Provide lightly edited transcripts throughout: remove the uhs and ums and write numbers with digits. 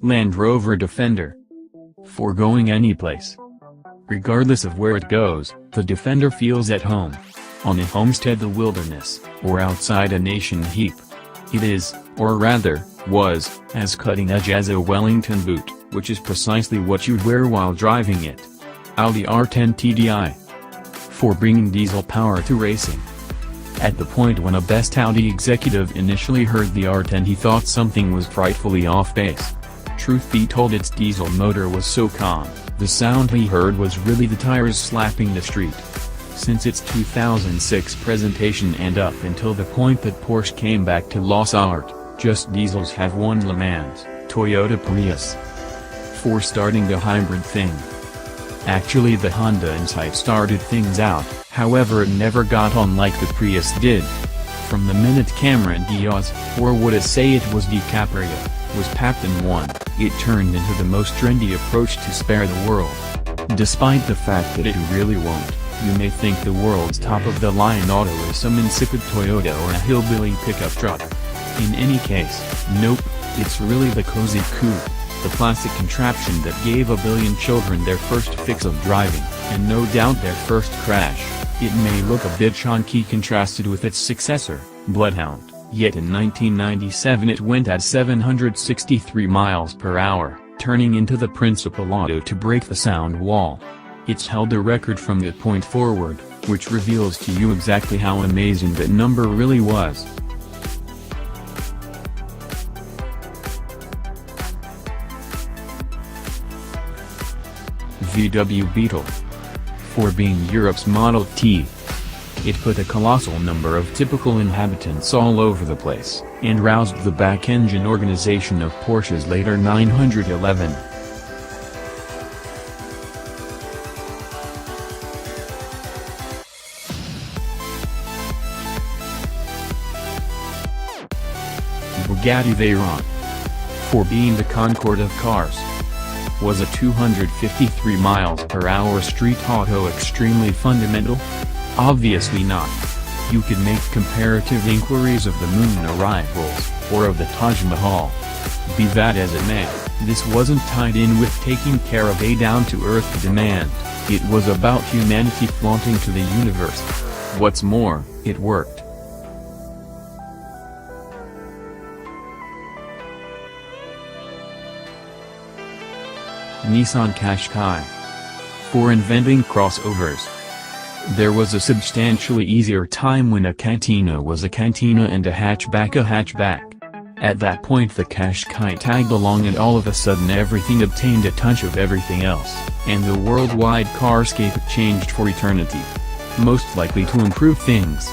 Land Rover Defender For, going anyplace. Regardless of where it goes, the Defender feels at home. On a homestead, the wilderness, or outside a nation heap. It is, or rather, was, as cutting-edge as a Wellington boot, which is precisely what you'd wear while driving it. Audi R10 TDI. For bringing diesel power to racing. At the point when a best Audi executive initially heard the R10, he thought something was frightfully off base. Truth be told, its diesel motor was so calm, the sound he heard was really the tires slapping the street. Since its 2006 presentation and up until the point that Porsche came back to Los Art, just diesels have won Le Mans, Toyota Prius For starting the hybrid thing. Actually, the Honda Insight started things out, however it never got on like the Prius did. From the minute Cameron Diaz, or would I say it was DiCaprio, was papped in one, it turned into the most trendy approach to spare the world. Despite the fact that it really won't, you may think the world's top-of-the-line auto is some insipid Toyota or a hillbilly pickup truck. In any case, nope, it's really the cozy Coupe, the plastic contraption that gave a billion children their first fix of driving, and no doubt their first crash. It may look a bit chunky contrasted with its successor, Bloodhound, yet in 1997 it went at 763 miles per hour, turning into the principal auto to break the sound wall. It's held a record from that point forward, which reveals to you exactly how amazing that number really was. VW Beetle For, being Europe's Model T. It put a colossal number of typical inhabitants all over the place, and roused the back-engine organization of Porsche's later 911. Bugatti Veyron For, being the Concorde of cars. Was a 253 miles per hour street auto extremely fundamental? Obviously not. You could make comparative inquiries of the moon arrivals, or of the Taj Mahal. Be that as it may, this wasn't tied in with taking care of a down-to-earth demand, it was about humanity flaunting to the universe. What's more, it worked. Nissan Qashqai For, inventing crossovers. There was a substantially easier time when a cantina was a cantina and a hatchback a hatchback. At that point the Qashqai tagged along, and all of a sudden everything obtained a touch of everything else, and the worldwide carscape changed for eternity. Most likely to improve things.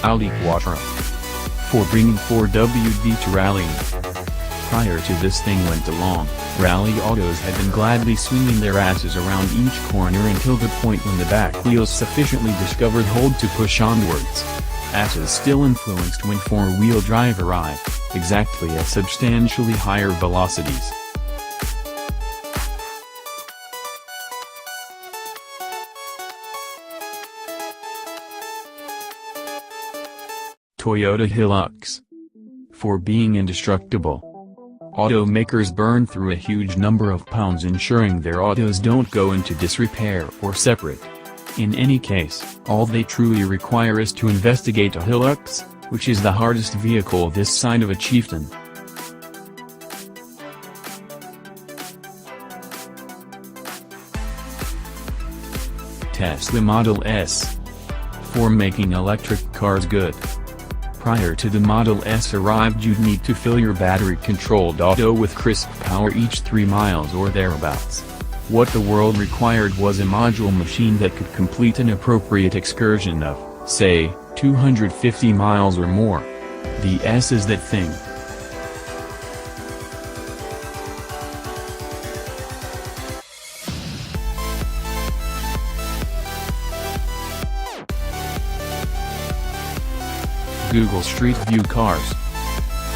Audi Quattro For, bringing 4WD to rallying. Prior to this thing went along, rally autos had been gladly swinging their asses around each corner until the point when the back wheels sufficiently discovered hold to push onwards. Asses still influenced when four-wheel drive arrived, exactly at substantially higher velocities. Toyota Hilux For, being indestructible. Automakers burn through a huge number of pounds ensuring their autos don't go into disrepair or separate. In any case, all they truly require is to investigate a Hilux, which is the hardest vehicle this side of a chieftain. Tesla Model S For, making electric cars good. Prior to the Model S arrived, you'd need to fill your battery-controlled auto with crisp power each 3 miles or thereabouts. What the world required was a module machine that could complete an appropriate excursion of, say, 250 miles or more. The S is that thing. Google Streetview Cars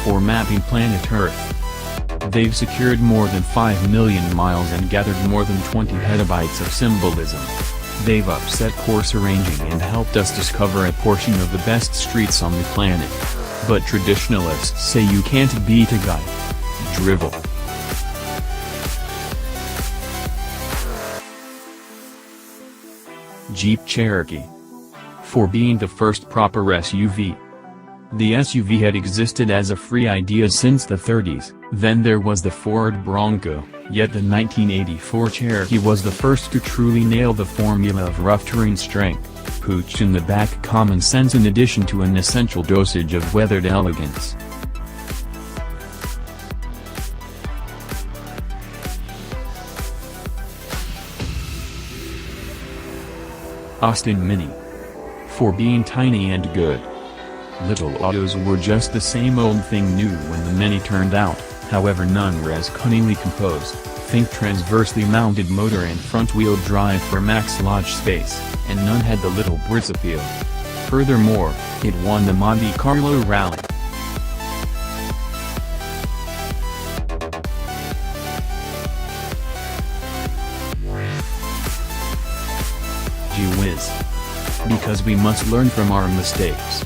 For, mapping planet Earth. They've secured more than 5 million miles and gathered more than 20 petabytes of symbolism. They've upset course arranging and helped us discover a portion of the best streets on the planet. But traditionalists say you can't beat a guy. Drivel. Jeep Cherokee For being the first proper SUV. The SUV had existed as a free idea since the 30s, then there was the Ford Bronco, yet the 1984 Cherokee was the first to truly nail the formula of rough terrain strength, pooch in the back common sense in addition to an essential dosage of weathered elegance. Austin Mini For being tiny and good. Little autos were just the same old thing new when the Mini turned out, however none were as cunningly composed. Think transversely mounted motor and front-wheel drive for max lodge space, and none had the little Brit's appeal. Furthermore, it won the Monte Carlo Rally. G-Wiz. Because we must learn from our mistakes.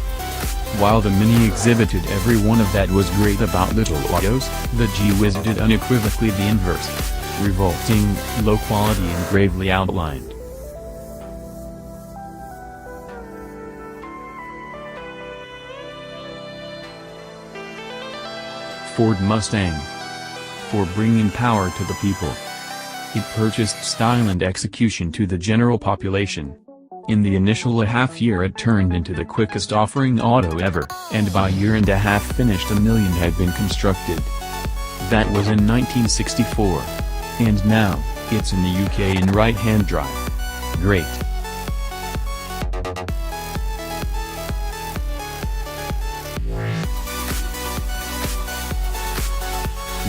While the Mini exhibited every one of that was great about little autos, the G-Wiz did unequivocally the inverse. Revolting, low quality and gravely outlined. Ford Mustang For bringing power to the people. It purchased style and execution to the general population. In the initial half year it turned into the quickest offering auto ever, and by year and a half finished 1 million had been constructed. That was in 1964. And now, it's in the UK in right-hand drive. Great.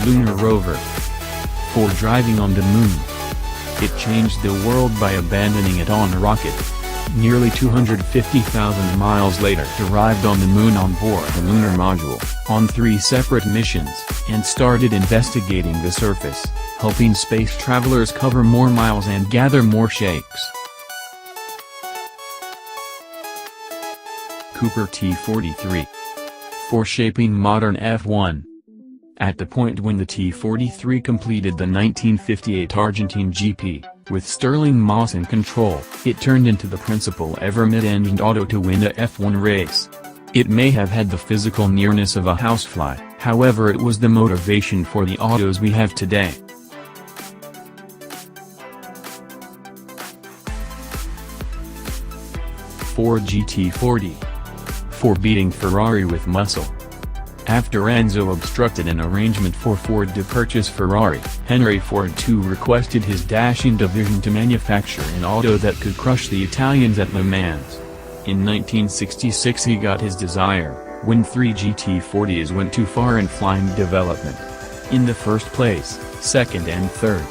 Lunar Rover For driving on the moon. It changed the world by abandoning it on a rocket. Nearly 250,000 miles later it arrived on the moon on board a lunar module, on 3 separate missions, and started investigating the surface, helping space travelers cover more miles and gather more shakes. Coupe T43 For shaping modern F1. At the point when the T43 completed the 1958 Argentine GP, with Sterling Moss in control, it turned into the principal ever mid-engined auto to win a F1 race. It may have had the physical nearness of a housefly, however it was the motivation for the autos we have today. Ford GT40 For beating Ferrari with muscle. After Enzo obstructed an arrangement for Ford to purchase Ferrari, Henry Ford II requested his dashing division to manufacture an auto that could crush the Italians at Le Mans. In 1966 he got his desire, when 3 GT40s went too far in flying development. In the first place, second and third.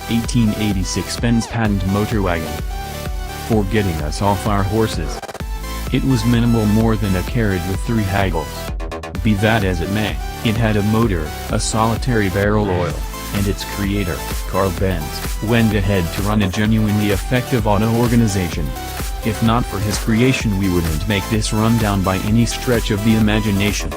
(1886) Benz patent Motorwage For getting us off our horses. It was minimal, more than a carriage with 3 haggles. Be that as it may, it had a motor, a solitary barrel oil, and its creator, Carl Benz, went ahead to run a genuinely effective auto organization. If not for his creation we wouldn't make this rundown by any stretch of the imagination.